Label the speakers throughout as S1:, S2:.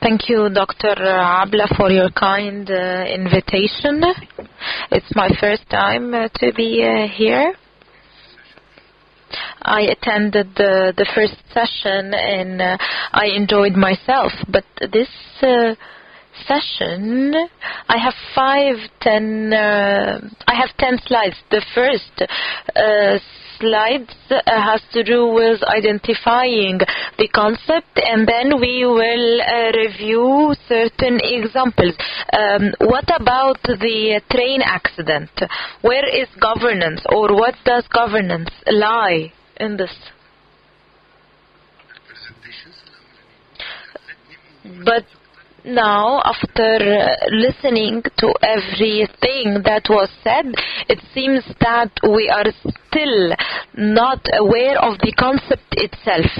S1: Thank you, Dr. Abla, for your kind invitation. It's my first time to be here. I attended the first session and I enjoyed myself, but this session, I have 10 slides. The first slides has to do with identifying the concept, and then we will review certain examples. What about the train accident? Where is governance, or what does governance lie in this? But now, after listening to everything that was said, it seems that we are still not aware of the concept itself.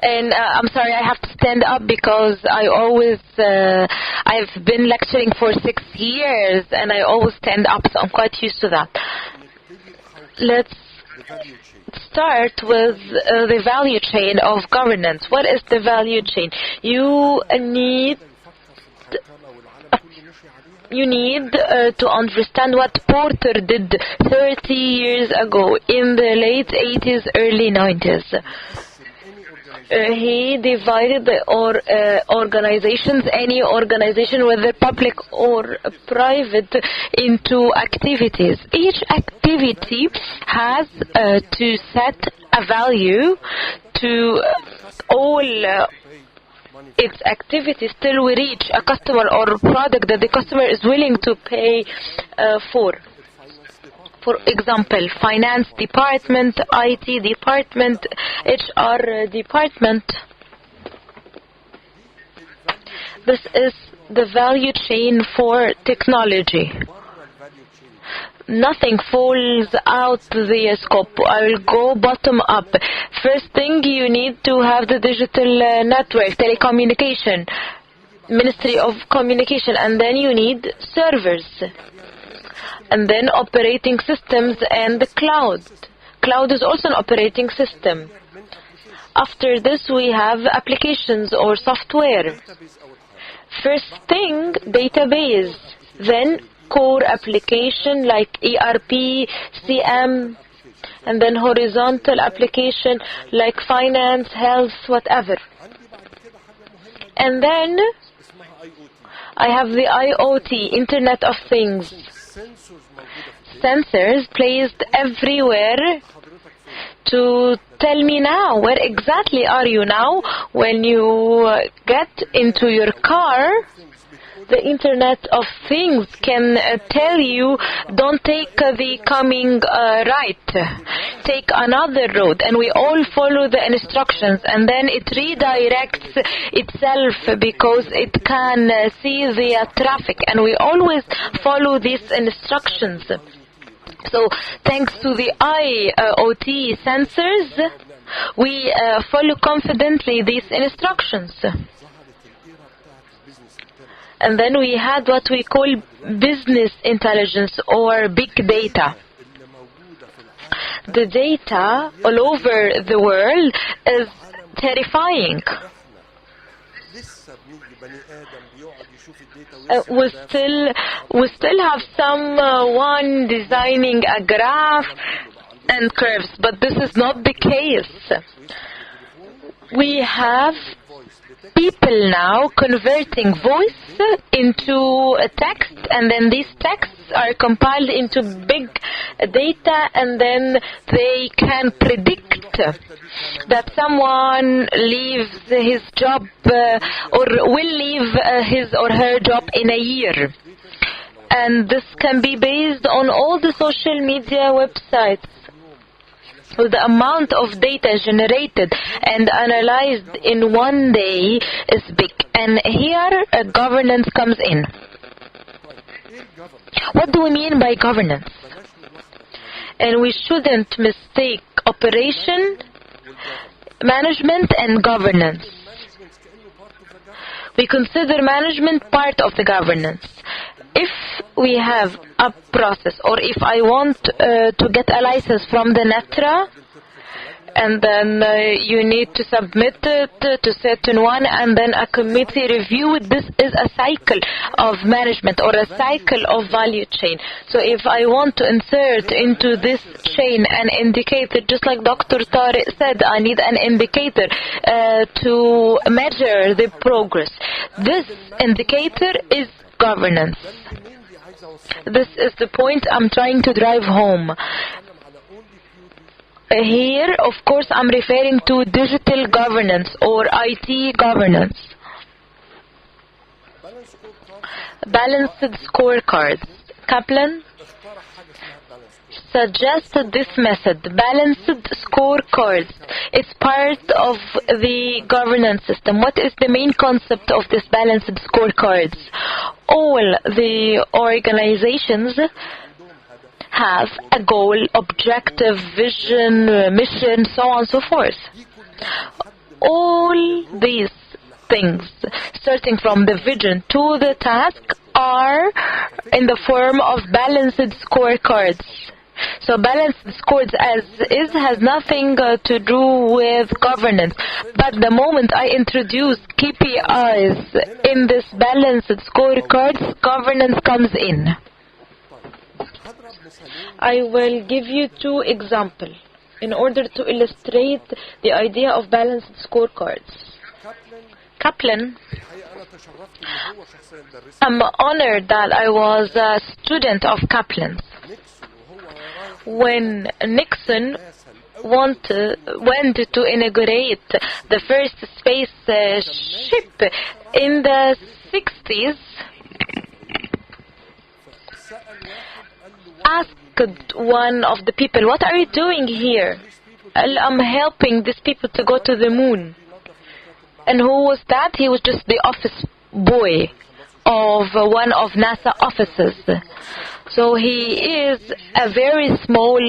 S1: And I'm sorry, I have to stand up because I've been lecturing for 6 years and I always stand up, so I'm quite used to that. Let's start with the value chain of governance. What is the value chain? You need to understand what Porter did 30 years ago in the late 80s, early 90s. He divided the organizations, any organization, whether public or private, into activities. Each activity has to set a value to all its activities till we reach a customer or a product that the customer is willing to pay for. For example, finance department, IT department, HR department. This is the value chain for technology. Nothing falls out the scope. I will go bottom up. First thing, you need to have the digital network, telecommunication, Ministry of Communication, and then you need servers. And then operating systems and the cloud. Cloud is also an operating system. After this, we have applications or software. First thing, database. Then core application like ERP, CM, and then horizontal application like finance, health, whatever. And then I have the IoT, Internet of Things. Sensors placed everywhere to tell me now, where exactly are you now? When you get into your car, the Internet of Things can tell you, don't take the coming right, take another road, and we all follow the instructions, and then it redirects itself because it can see the traffic, and we always follow these instructions. So thanks to the IoT sensors, we follow confidently these instructions. And then we had what we call business intelligence or big data. The data all over the world is terrifying. We still have someone designing a graph and curves, but this is not the case. We have people now converting voice into a text, and then these texts are compiled into big data, and then they can predict that someone leaves his job or will leave his or her job in a year. And this can be based on all the social media websites. So the amount of data generated and analyzed in one day is big. And here governance comes in. What do we mean by governance? And we shouldn't mistake operation, management, and governance. We consider management part of the governance. If we have a process, or if I want to get a license from the NETRA, and then you need to submit it to certain one, and then a committee review it. This is a cycle of management or a cycle of value chain. So if I want to insert into this chain an indicator, just like Dr. Tariq said, I need an indicator to measure the progress. This indicator is governance. This is the point I'm trying to drive home. Here, of course, I'm referring to digital governance or IT governance. Balanced scorecards. Kaplan suggested this method, balanced scorecards. It's part of the governance system. What is the main concept of this balanced scorecards? All the organizations have a goal, objective, vision, mission, so on and so forth. All these things, starting from the vision to the task, are in the form of balanced scorecards. So balanced scorecards as is has nothing to do with governance. But the moment I introduce KPIs in this balanced scorecards, governance comes in. I will give you two examples in order to illustrate the idea of balanced scorecards. Kaplan, I'm honored that I was a student of Kaplan's. When Nixon went to inaugurate the first space ship in the 60s, asked one of the people, "What are you doing here?" "I'm helping these people to go to the moon." And who was that? He was just the office boy of one of NASA offices. So he is a very small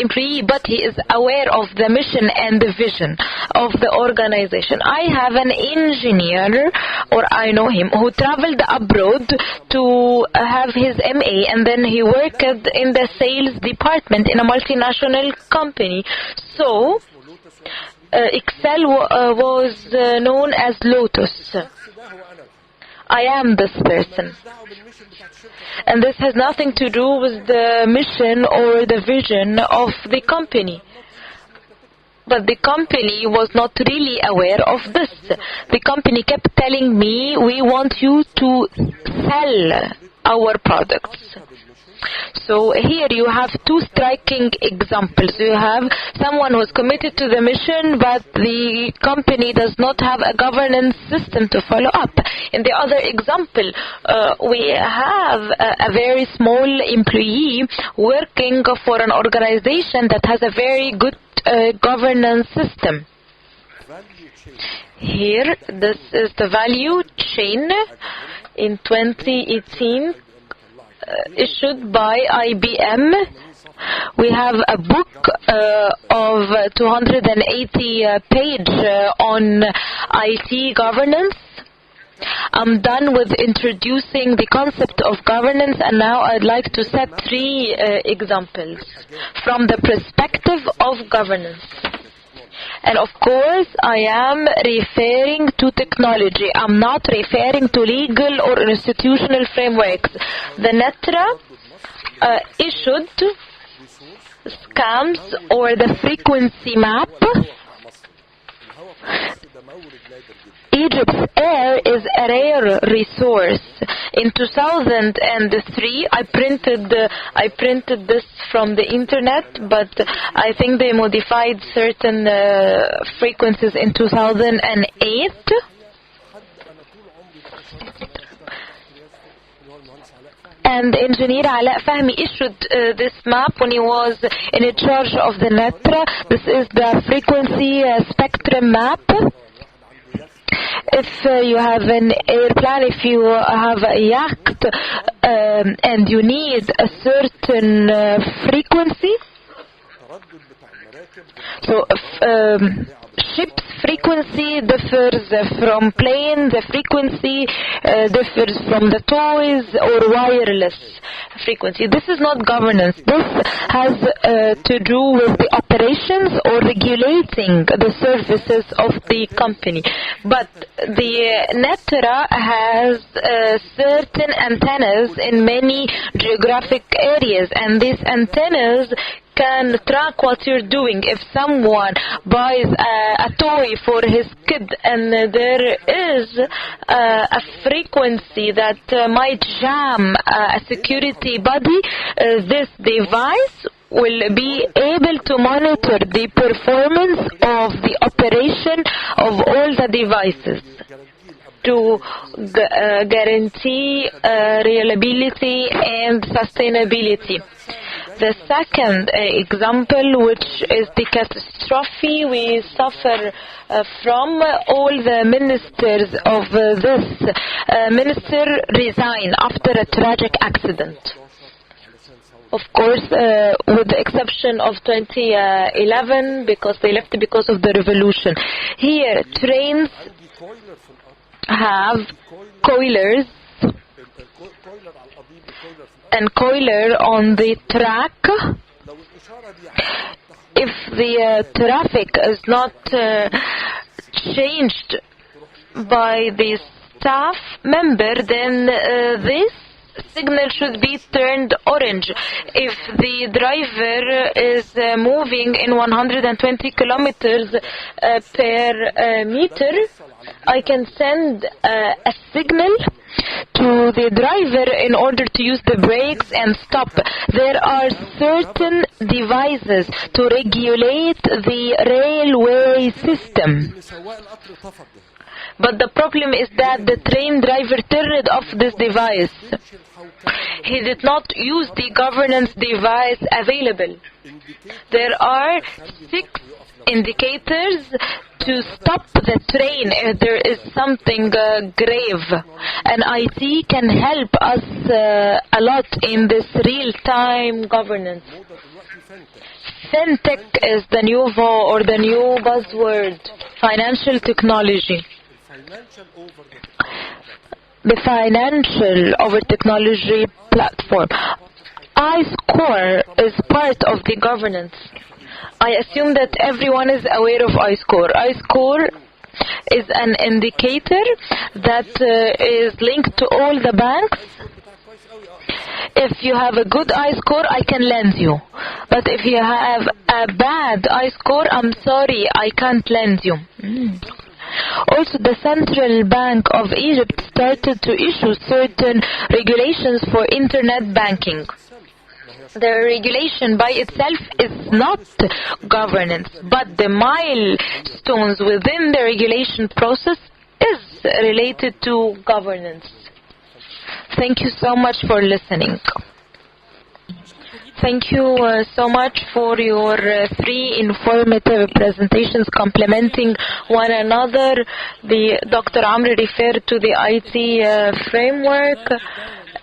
S1: employee, but he is aware of the mission and the vision of the organization. I have an engineer, or I know him, who traveled abroad to have his MA, and then he worked in the sales department in a multinational company. So Excel was known as Lotus. I am this person. And this has nothing to do with the mission or the vision of the company. But the company was not really aware of this. The company kept telling me, "We want you to sell our products." So here you have two striking examples. You have someone who is committed to the mission, but the company does not have a governance system to follow up. In the other example, we have a very small employee working for an organization that has a very good governance system. Here, this is the value chain in 2018. Issued by IBM. We have a book of 280 pages on IT governance. I'm done with introducing the concept of governance, and now I'd like to set three examples from the perspective of governance. And of course, I am referring to technology. I'm not referring to legal or institutional frameworks. The NETRA issued scams or the frequency map. Egypt's air is a rare resource. In 2003, I printed this from the internet, but I think they modified certain frequencies in 2008. And Engineer Ala Fahmi issued this map when he was in charge of the NETRA. This is the frequency spectrum map. If you have an airplane, if you have a yacht, and you need a certain frequency, so ship's frequency differs from plane, the frequency differs from the toys or wireless frequency. This is not governance. This has to do with the operations or regulating the services of the company. But the NETRA has certain antennas in many geographic areas, and these antennas can track what you're doing. If someone buys a toy for his kid and there is a frequency that might jam a security body, this device will be able to monitor the performance of the operation of all the devices to guarantee reliability and sustainability. The second example, which is the catastrophe we suffer from, all the ministers of this minister resign after a tragic accident. Of course, with the exception of 2011, because they left because of the revolution. Here, trains have coilers and coiler on the track. If the traffic is not changed by the staff member, then this signal should be turned orange. If the driver is moving in 120 kilometers per meter, I can send a signal to the driver in order to use the brakes and stop. There are certain devices to regulate the railway system. But the problem is that the train driver turned off this device. He did not use the governance device available. There are 6 indicators to stop the train if there is something grave. And IT can help us a lot in this real-time governance. FinTech is the new or the new buzzword. Financial technology. The financial over technology platform. iScore is part of the governance. I assume that everyone is aware of iScore. iScore is an indicator that is linked to all the banks. If you have a good iScore, I can lend you. But if you have a bad iScore, I'm sorry, I can't lend you. Also, the Central Bank of Egypt started to issue certain regulations for internet banking. The regulation by itself is not governance, but the milestones within the regulation process is related to governance. Thank you so much for listening. Thank you so much for your 3 informative presentations complementing one another. Dr. Amr referred to the IT framework,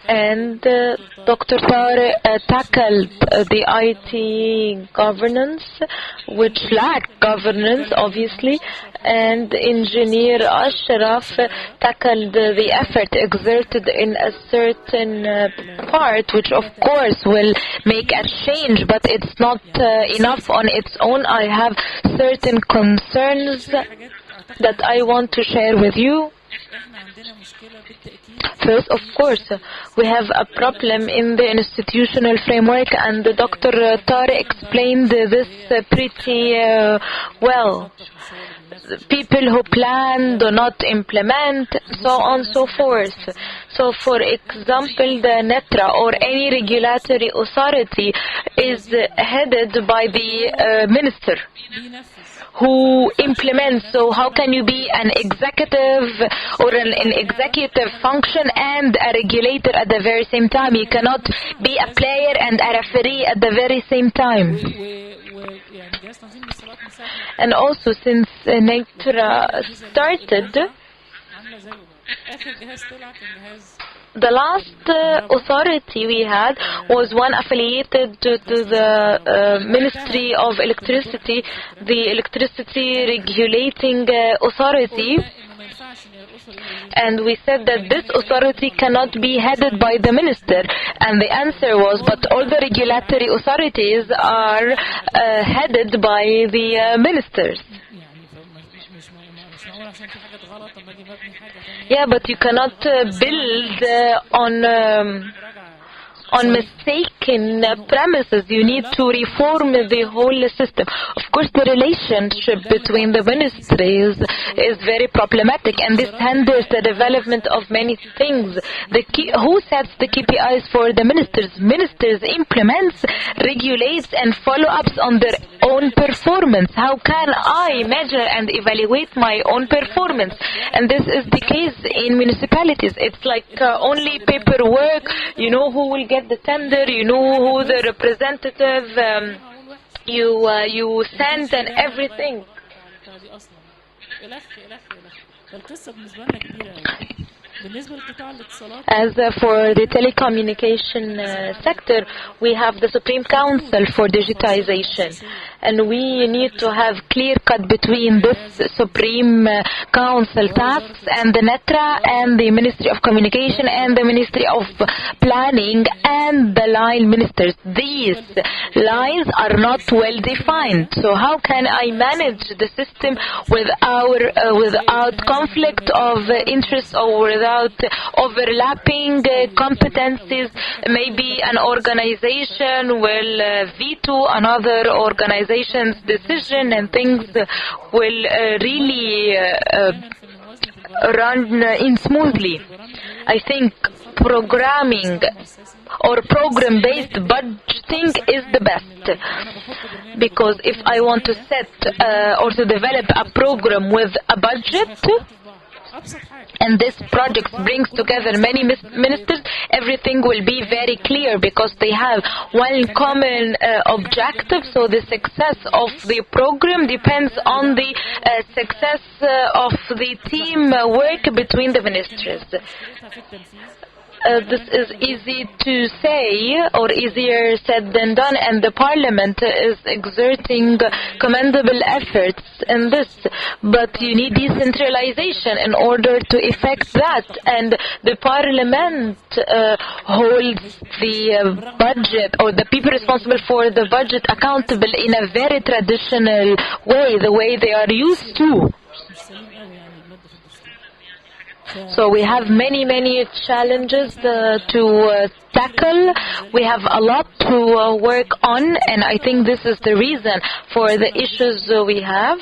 S1: and Dr. Tariq tackled the IT governance, which lacked governance, obviously, and Engineer Ashraf tackled the effort exerted in a certain part, which of course will make a change, but it's not enough on its own. I have certain concerns that I want to share with you. First, of course, we have a problem in the institutional framework, and Dr. Tariq explained this pretty well. People who plan do not implement, so on and so forth. So, for example, the NETRA or any regulatory authority is headed by the minister who implements. So how can you be an executive or an executive function and a regulator at the very same time? You cannot be a player and a referee at the very same time. And also, since NETRA started, the last authority we had was one affiliated to the Ministry of Electricity, the Electricity Regulating Authority. And we said that this authority cannot be headed by the minister. And the answer was, but all the regulatory authorities are headed by the ministers. Yeah, but you cannot build on mistaken premises. You need to reform the whole system. Of course, the relationship between the ministries is very problematic, and this hinders the development of many things. Who sets the KPIs for the ministers? Ministers implements, regulates, and follow-ups on their own performance. How can I measure and evaluate my own performance? And this is the case in municipalities. It's like only paperwork. You know who will get the tender, you know who the representative you send and everything. As for the telecommunication sector, we have the Supreme Council for Digitization, and we need to have clear cut between this Supreme Council tasks and the NETRA and the Ministry of Communication and the Ministry of Planning and the line ministers. These lines are not well defined. So how can I manage the system without conflict of interest or without overlapping competencies? Maybe an organization will veto another organization's decision, and things will really run in smoothly. I think programming or program-based budgeting is the best, because if I want to set or to develop a program with a budget, and this project brings together many ministers, everything will be very clear because they have one common objective. So the success of the program depends on the success of the team work between the ministers. This is easy to say, or easier said than done, and the Parliament is exerting commendable efforts in this. But you need decentralization in order to effect that, and the Parliament holds the budget, or the people responsible for the budget, accountable in a very traditional way, the way they are used to. So we have many challenges to tackle. We have a lot to work on, and I think this is the reason for the issues we have.